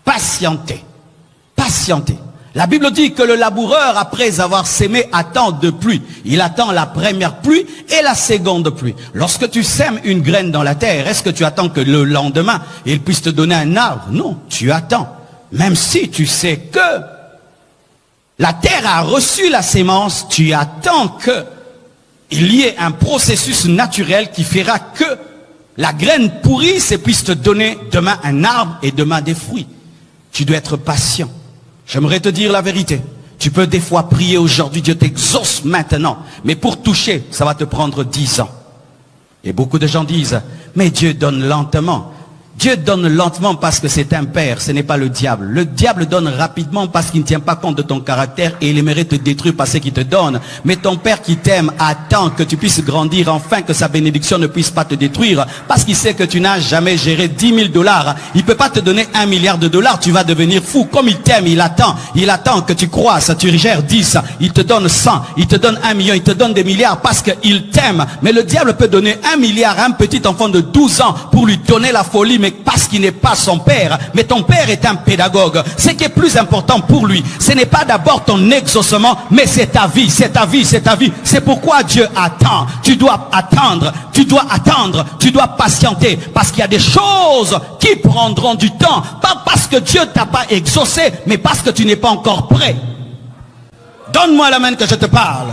Patienter. Patienter. La Bible dit que le laboureur, après avoir sémé, attend deux pluies. Il attend la première pluie et la seconde pluie. Lorsque tu sèmes une graine dans la terre, est-ce que tu attends que le lendemain, il puisse te donner un arbre? Non, tu attends. Même si tu sais que la terre a reçu la sémence, tu attends qu'il y ait un processus naturel qui fera que la graine pourrisse et puisse te donner demain un arbre et demain des fruits. Tu dois être patient. J'aimerais te dire la vérité. Tu peux des fois prier aujourd'hui, Dieu t'exauce maintenant. Mais pour toucher, ça va te prendre 10 ans. Et beaucoup de gens disent, mais Dieu donne lentement. Dieu donne lentement parce que c'est un père, ce n'est pas le diable. Le diable donne rapidement parce qu'il ne tient pas compte de ton caractère et il aimerait te détruire par ce qu'il te donne. Mais ton père qui t'aime attend que tu puisses grandir, enfin que sa bénédiction ne puisse pas te détruire. Parce qu'il sait que tu n'as jamais géré 10 000 $. Il ne peut pas te donner 1 milliard de dollars, tu vas devenir fou. Comme il t'aime, il attend que tu croisses, tu gères 10, il te donne 100, il te donne 1 million, il te donne des milliards parce qu'il t'aime. Mais le diable peut donner 1 milliard à un petit enfant de 12 ans pour lui donner la folie, mais parce qu'il n'est pas son père. Mais ton père est un pédagogue. Ce qui est plus important pour lui, ce n'est pas d'abord ton exaucement, mais c'est ta vie, c'est ta vie, c'est ta vie. C'est pourquoi Dieu attend. Tu dois attendre, tu dois attendre, tu dois patienter, parce qu'il y a des choses qui prendront du temps, pas parce que Dieu t'a pas exaucé, mais parce que tu n'es pas encore prêt. Donne-moi la main que je te parle.